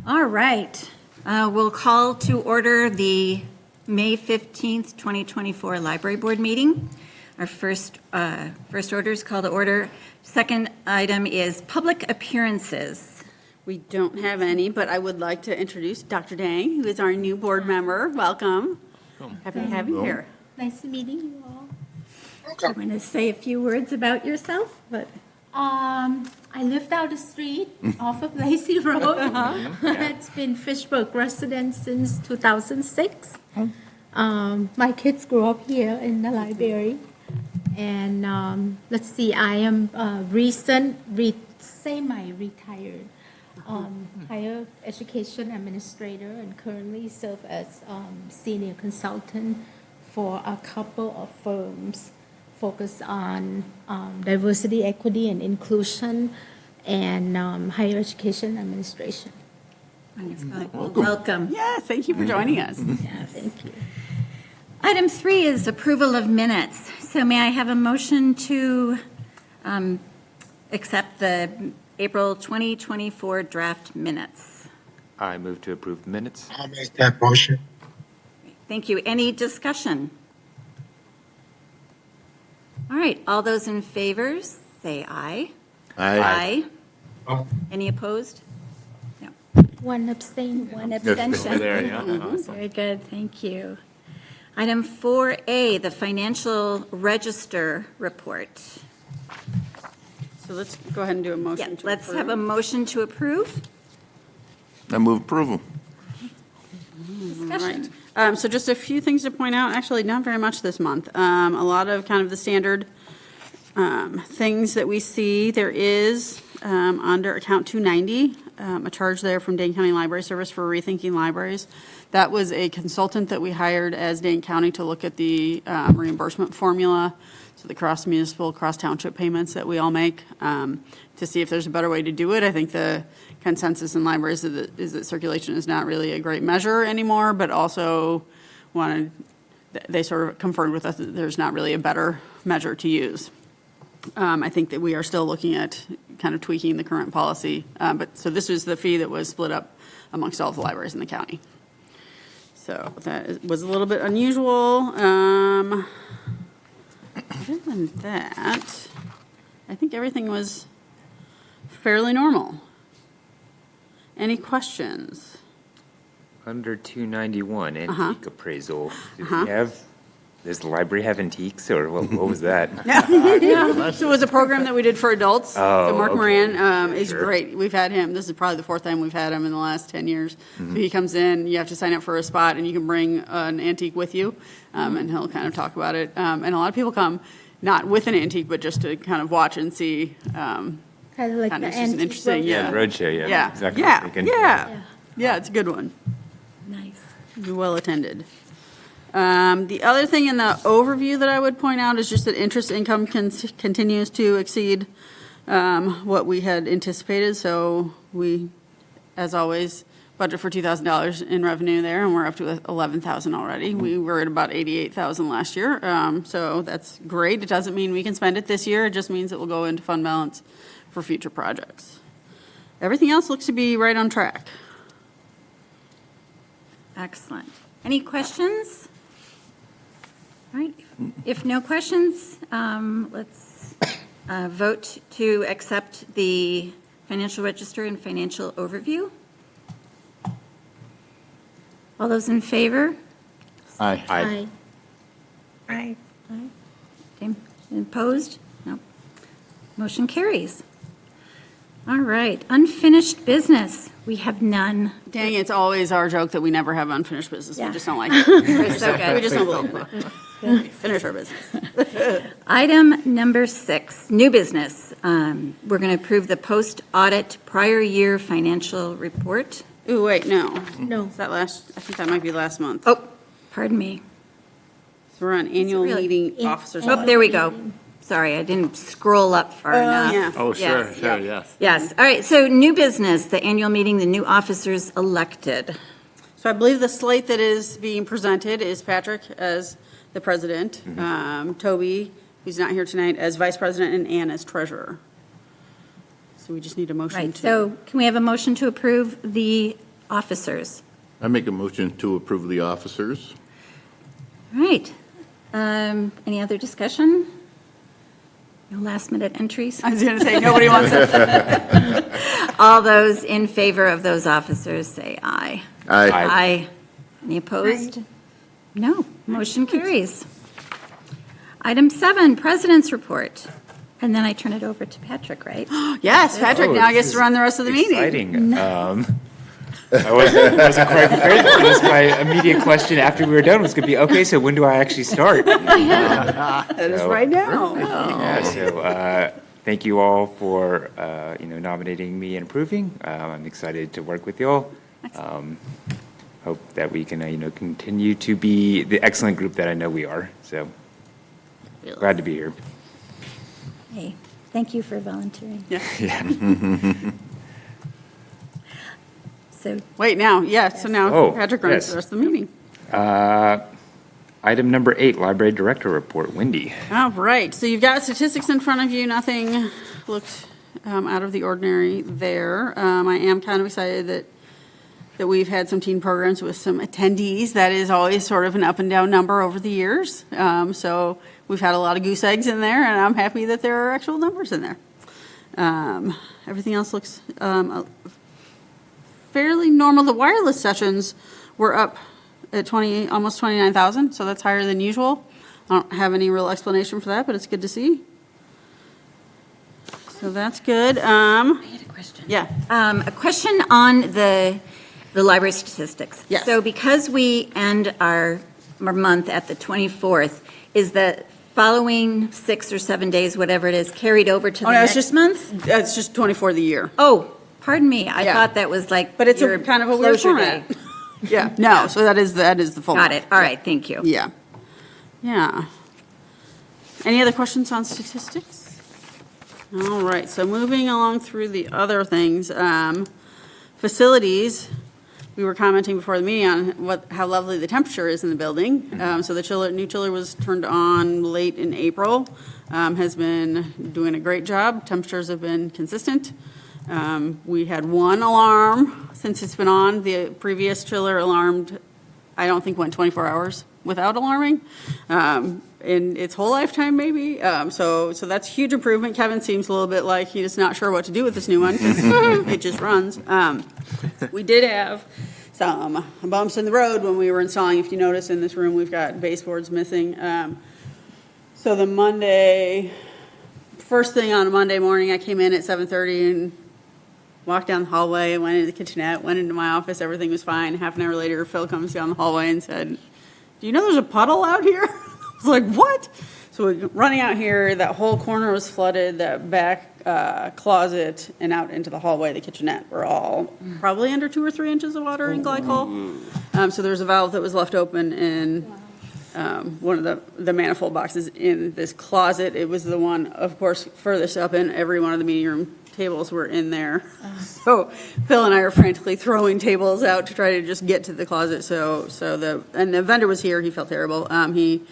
All right. We'll call to order the May 15th, 2024 Library Board meeting. Our first order is call to order. Second item is public appearances. We don't have any, but I would like to introduce Dr. Dang, who is our new board member. Welcome. Happy to have you here. Nice meeting you all. I'm going to say a few words about yourself, but I live down the street off of Lacey Road. It's been Fitchburg resident since 2006. My kids grew up here in the library. And let's see, I am semi-retired higher education administrator and currently serve as senior consultant for a couple of firms focused on diversity, equity, and inclusion and higher education administration. welcome. Yes, thank you for joining us. Yes, thank you. Item 3 is approval of minutes. So may I have a motion to accept the April 2024 draft minutes? I move to approve the minutes. I'll make that motion. Thank you. Any discussion? All right, all those in favor, say aye. Aye. Aye. Any opposed? No. One abstain. One abstention. There, yeah. Awesome. Very good, thank you. Item 4A, the financial register report. So let's go ahead and do a motion Yeah, to let's approve. have a motion to approve. I move approval. Discussion. Right. So just a few things to point out, actually not very much this month. A lot of kind of the standard things that we see. There is under account 290, a charge there from Dane County Library Service for rethinking libraries. That was a consultant that we hired as Dane County to look at the reimbursement formula, so the cross-municipal, cross-township payments that we all make, to see if there's a better way to do it. I think the consensus in libraries is that circulation is not really a great measure anymore, but also they sort of confirmed with us that there's not really a better measure to use. I think that we are still looking at kind of tweaking the current policy. So this was the fee that was split up amongst all of the libraries in the county. So that was a little bit unusual. Other than that, I think everything was fairly normal. Any questions? Under 291, antique appraisal. Does the library have antiques, or what was that? So it was a program that we did for adults. Oh, So Mark okay. Moran is Sure. great. We've had him. This is probably the 4th time we've had him in the last 10 years. So he comes in, you have to sign up for a spot, and you can bring an antique with you, and he'll kind of talk about it. And a lot of people come not with an antique, but just to kind of watch and see. Kind of like Kind the of just an antique interesting, road. yeah. Roadshow, yeah. Yeah, Exactly what I was thinking. yeah, it's a good one. Nice. Well attended. The other thing in the overview that I would point out is just that interest income continues to exceed what we had anticipated. So we, as always, budget for $2,000 in revenue there, and we're up to $11,000 already. We were at about $88,000 last year, so that's great. It doesn't mean we can spend it this year. It just means it will go into fund balance for future projects. Everything else looks to be right on track. Excellent. Any questions? All right, if no questions, let's vote to accept the financial register and financial overview. All those in favor? Aye. Aye. Aye. Okay. Opposed? No. Motion carries. All right, unfinished business. We have none. Dang, it's always our joke that we never have unfinished business. Yeah. We just don't like it. We're so We good. just don't believe it. Finish our business. Item number 6, new business. We're going to approve the post-audit prior year financial report. Ooh, wait, no. No. Is that last, I think that might be last month. Oh, pardon me. So we're on annual really? meeting officers. Oh, there we go. Sorry, I didn't scroll up far enough. yeah. Oh, sure, Yes. sure, yes. Yes, all right, so new business, the annual meeting, the new officers elected. So I believe the slate that is being presented is Patrick as the president, Toby, who's not here tonight, as vice president, and Ann as treasurer. So we just need a motion Right, to. so can we have a motion to approve the officers. I make a motion to approve the officers. All right. Any other discussion? No last-minute entries? I was going to say, nobody wants it. All those in favor of those officers, say aye. Aye. Aye. Any opposed? No. Motion carries. Item 7, President's Report. And then I turn it over to Patrick, right? Yes, Patrick Oh, now this gets is to run the rest of the meeting. Exciting. I wasn't quite prepared for this. My immediate question after we were done was going to be, okay, so when do I actually start? That is right now. Yeah, so thank you all for nominating me and approving. I'm excited to work with you all. Hope that we can continue to be the excellent group that I know we are. So glad to be here. Hey, thank you for volunteering. Yeah. So, Wait, now, yeah, so now Oh, Patrick runs yes. the rest of the meeting. Item number 8, Library Director Report. Wendy. All right, so you've got statistics in front of you, nothing looked out of the ordinary there. I am kind of excited that we've had some teen programs with some attendees. That is always sort of an up and down number over the years. So we've had a lot of goose eggs in there, and I'm happy that there are actual numbers in there. Everything else looks fairly normal. The wireless sessions were up at almost 29,000, so that's higher than usual. I don't have any real explanation for that, but it's good to see. So that's good. I had a question. Yeah. A question on the library statistics. Yes. So because we end our month at the 24th, is the following 6 or 7 days, whatever it is, carried over to the no, it's next just month? It's just 24 the year. Oh, pardon me. I Yeah. thought that was like But it's your a kind of a weird closure format. day. Yeah, no, so that is the full. Got month. it. All right, thank you. Yeah. Yeah. Any other questions on statistics? All right, so moving along through the other things, facilities, we were commenting before the meeting on how lovely the temperature is in the building. So the new chiller was turned on late in April, has been doing a great job. Temperatures have been consistent. We had one alarm since it's been on. The previous chiller alarmed, I don't think went 24 hours without alarming in its whole lifetime, maybe. So that's huge improvement. Kevin seems a little bit like he's not sure what to do with this new one because it just runs. We did have some bumps in the road when we were installing. If you notice in this room, we've got baseboards missing. So the first thing on a Monday morning, I came in at 7:30 and walked down the hallway and went into the kitchenette, went into my office, everything was fine. Half an hour later, Phil comes down the hallway and said, "Do you know there's a puddle out here?" I was like, "What?" So we're running out here, that whole corner was flooded, that back closet and out into the hallway, the kitchenette were all probably under 2 or 3 inches of water in glycol. So there was a valve that was left open in one of the manifold boxes in this closet. It was the one, of course, furthest up in every one of the meeting room tables were in there. So Phil and I are frantically throwing tables out to try to just get to the closet. And the vendor was here. He felt terrible. He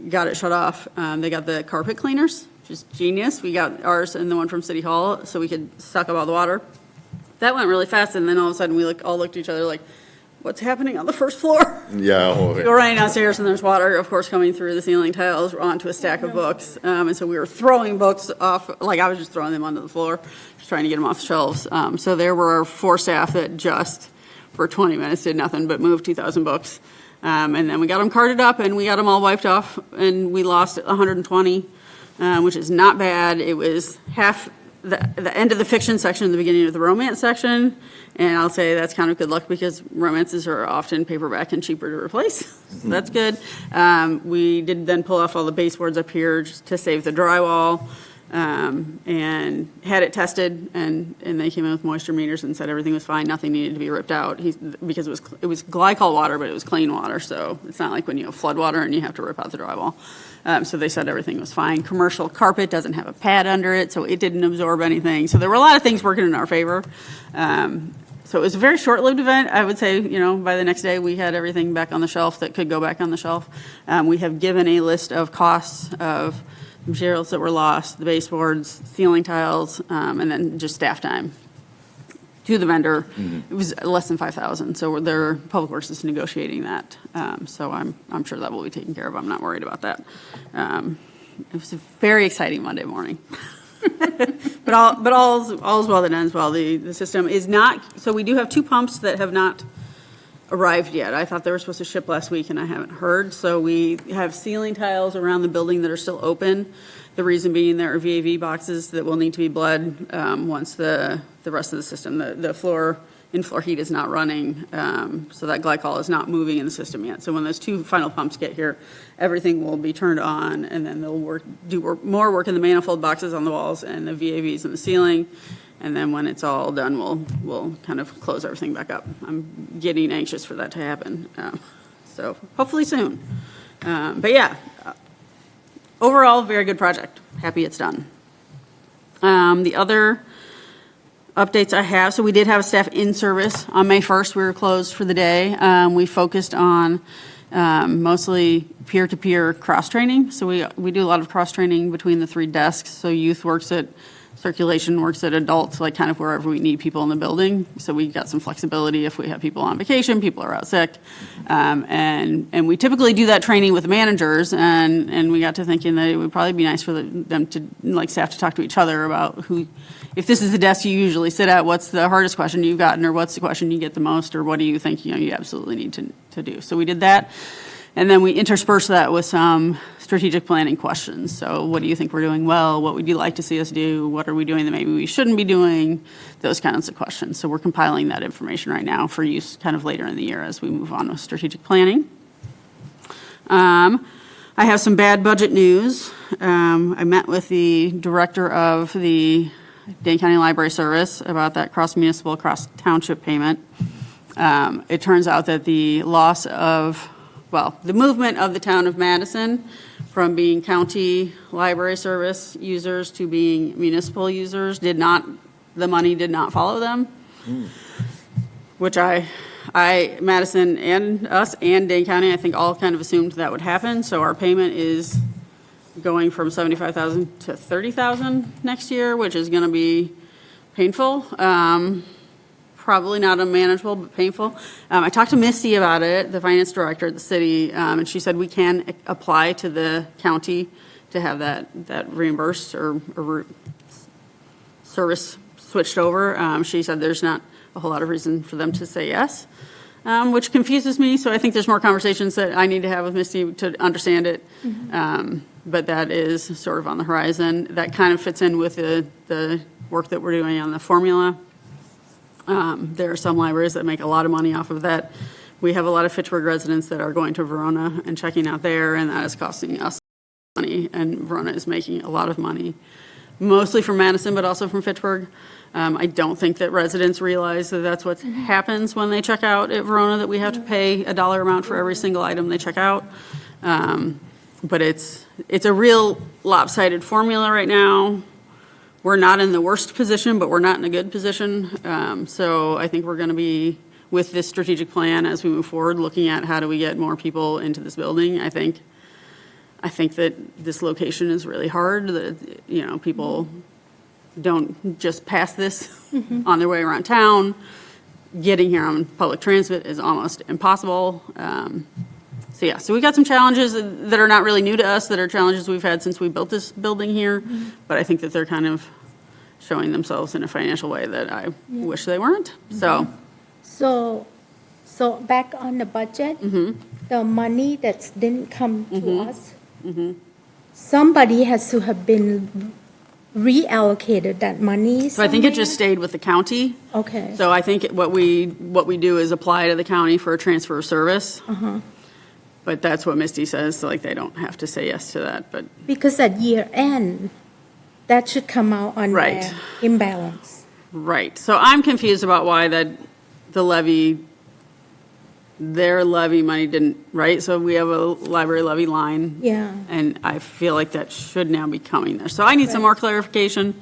got it shut off. They got the carpet cleaners, which is genius. We got ours and the one from City Hall so we could suck up all the water. That went really fast, and then all of a sudden we all looked at each other like, what's happening on the first floor? Yeah. We go running downstairs, and there's water, of course, coming through the ceiling tiles onto a stack of books. And so we were throwing books off, like I was just throwing them onto the floor, just trying to get them off the shelves. So there were 4 staff that just, for 20 minutes, did nothing but move 2,000 books. And then we got them carted up, and we got them all wiped off, and we lost 120, which is not bad. It was half the end of the fiction section and the beginning of the romance section. And I'll say that's kind of good luck because romances are often paperback and cheaper to replace. So that's good. We did then pull off all the baseboards up here just to save the drywall, and had it tested, and they came in with moisture meters and said everything was fine, nothing needed to be ripped out because it was glycol water, but it was clean water, so it's not like when you have flood water and you have to rip out the drywall. So they said everything was fine. Commercial carpet doesn't have a pad under it, so it didn't absorb anything. So there were a lot of things working in our favor. So it was a very short-lived event. I would say, by the next day, we had everything back on the shelf that could go back on the shelf. We have given a list of costs of materials that were lost, the baseboards, ceiling tiles, and then just staff time to the vendor. It was less than 5,000, so their Public Works is negotiating that. So I'm sure that will be taken care of. I'm not worried about that. It was a very exciting Monday morning. But all's well that ends well. The system is not, so we do have 2 pumps that have not arrived yet. I thought they were supposed to ship last week, and I haven't heard. So we have ceiling tiles around the building that are still open. The reason being there are VAV boxes that will need to be bled once the rest of the system, the floor heat is not running, so that glycol is not moving in the system yet. So when those 2 final pumps get here, everything will be turned on, and then they'll do more work in the manifold boxes on the walls and the VAVs in the ceiling. And then when it's all done, we'll kind of close everything back up. I'm getting anxious for that to happen. So hopefully soon. But yeah, overall, very good project. Happy it's done. The other updates I have, so we did have staff in service on May 1st. We were closed for the day. We focused on mostly peer-to-peer cross-training. So we do a lot of cross-training between the 3 desks. So youth works at circulation, works at adults, like kind of wherever we need people in the building. So we got some flexibility if we have people on vacation, people are out sick. And we typically do that training with managers, and we got to thinking that it would probably be nice for them to, like staff, to talk to each other about if this is the desk you usually sit at, what's the hardest question you've gotten, or what's the question you get the most, or what do you think you absolutely need to do. So we did that. And then we interspersed that with some strategic planning questions. So what do you think we're doing well? What would you like to see us do? What are we doing that maybe we shouldn't be doing? Those kinds of questions. So we're compiling that information right now for use kind of later in the year as we move on with strategic planning. I have some bad budget news. I met with the director of the Dane County Library Service about that cross-municipal, cross-township payment. It turns out that the movement of the town of Madison from being county library service users to being municipal users the money did not follow them, which Madison and us and Dane County, I think all kind of assumed that would happen. So our payment is going from $75,000 to $30,000 next year, which is going to be painful. Probably not unmanageable, but painful. I talked to Misty about it, the finance director at the city, and she said we can apply to the county to have that reimbursed or service switched over. She said there's not a whole lot of reason for them to say yes, which confuses me. So I think there's more conversations that I need to have with Misty to understand it. But that is sort of on the horizon. That kind of fits in with the work that we're doing on the formula. There are some libraries that make a lot of money off of that. We have a lot of Fitchburg residents that are going to Verona and checking out there, and that is costing us money, and Verona is making a lot of money, mostly from Madison, but also from Fitchburg. I don't think that residents realize that that's what happens when they check out at Verona, that we have to pay a dollar amount for every single item they check out. But it's a real lopsided formula right now. We're not in the worst position, but we're not in a good position. So I think we're going to be, with this strategic plan as we move forward, looking at how do we get more people into this building. I think that this location is really hard, that, people don't just pass this on their way around town. Getting here on public transit is almost impossible. So we got some challenges that are not really new to us, that are challenges we've had since we built this building here, but I think that they're kind of showing themselves in a financial way that I wish they weren't. So back on the budget, the money that didn't come to us, somebody has to have been reallocated that money. So I think it just stayed with the county. Okay. So I think what we do is apply to the county for a transfer of service. But that's what Misty says, so they don't have to say yes to that, but. Because at year end, that should come out on Right. the imbalance. Right, so I'm confused about why their levy money didn't, right? So we have a library levy line. Yeah. And I feel like that should now be coming there. So I need some more clarification.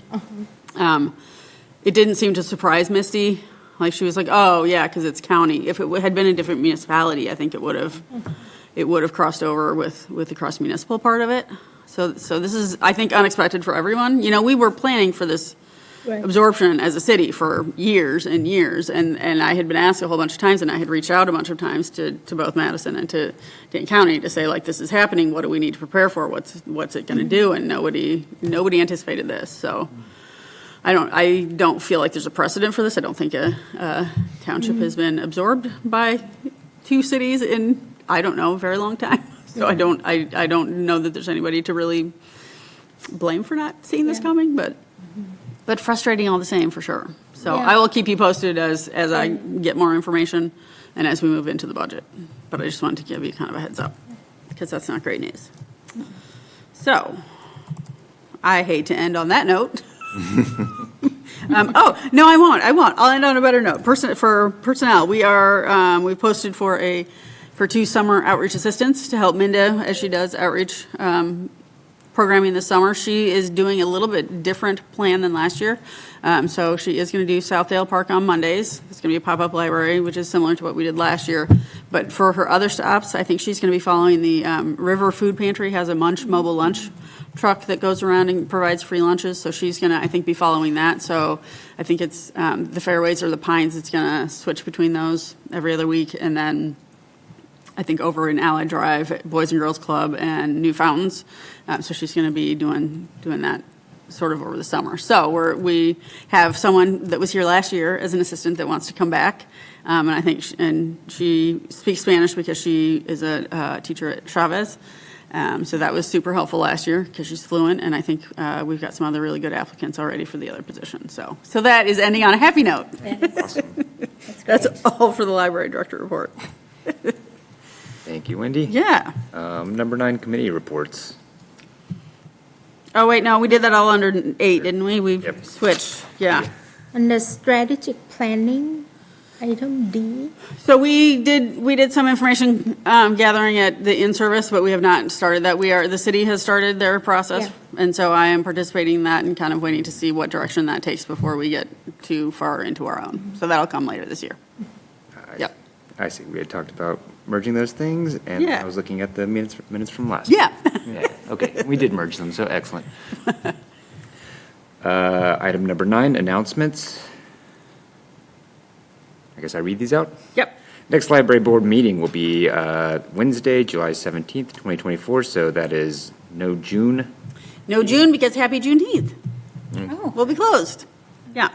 It didn't seem to surprise Misty. She was like, oh, yeah, because it's county. If it had been a different municipality, I think it would have crossed over with the cross-municipal part of it. So this is, I think, unexpected for everyone. We were planning for this Right. absorption as a city for years and years. And I had been asked a whole bunch of times, and I had reached out a bunch of times to both Madison and to Dane County to say, like, this is happening, what do we need to prepare for? What's it going to do? And nobody anticipated this, so. I don't feel like there's a precedent for this. I don't think a township has been absorbed by two cities in, I don't know, a very long time. So I don't know that there's anybody to really blame for not seeing this coming, but frustrating all the same, for sure. So Yeah. I will keep you posted as I get more information and as we move into the budget. But I just wanted to give you kind of a heads up, because that's not great news. So, I hate to end on that note. Oh, no, I won't. I'll end on a better note. For personnel, we've posted for two summer outreach assistants to help Minda as she does outreach programming this summer. She is doing a little bit different plan than last year. So she is going to do Southdale Park on Mondays. It's going to be a pop-up library, which is similar to what we did last year. But for her other stops, I think she's going to be following the River Food Pantry has a mobile lunch truck that goes around and provides free lunches. So she's going to, I think, be following that. So I think it's the Fairways or the Pines. It's going to switch between those every other week. And then I think over in Allied Drive, Boys and Girls Club and New Fountains. So she's going to be doing that sort of over the summer. So we have someone that was here last year as an assistant that wants to come back. And I think she speaks Spanish because she is a teacher at Chavez. So that was super helpful last year because she's fluent. And I think we've got some other really good applicants already for the other positions. So that is ending on a happy note. That's all for the library director report. Thank you, Wendy. Yeah. Number 9, committee reports. Oh, wait, no, we did that all under 8, didn't we? We Yep. switched, yeah. Under strategic planning, item D. So we did some information gathering at the in-service, but we have not started that. The city has started their process, and so I am participating in that and kind of waiting to see what direction that takes before we get too far into our own. So that'll come later this year. Yep. I see. We had talked about merging those things, and Yeah. I was looking at the minutes from last. Yeah. Yeah. Okay. We did merge them, so excellent. Item number 9, announcements. I guess I read these out. Yep. Next library board meeting will be Wednesday, July 17th, 2024. So that is no June. No June because happy Juneteenth. Oh. We'll be closed. Yeah.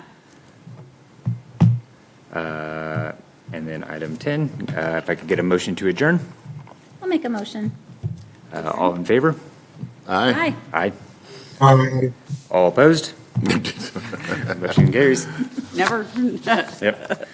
And then item 10, if I could get a motion to adjourn. I'll make a motion. All in favor? Aye. Aye. All opposed? Motion carries. Never. Yep.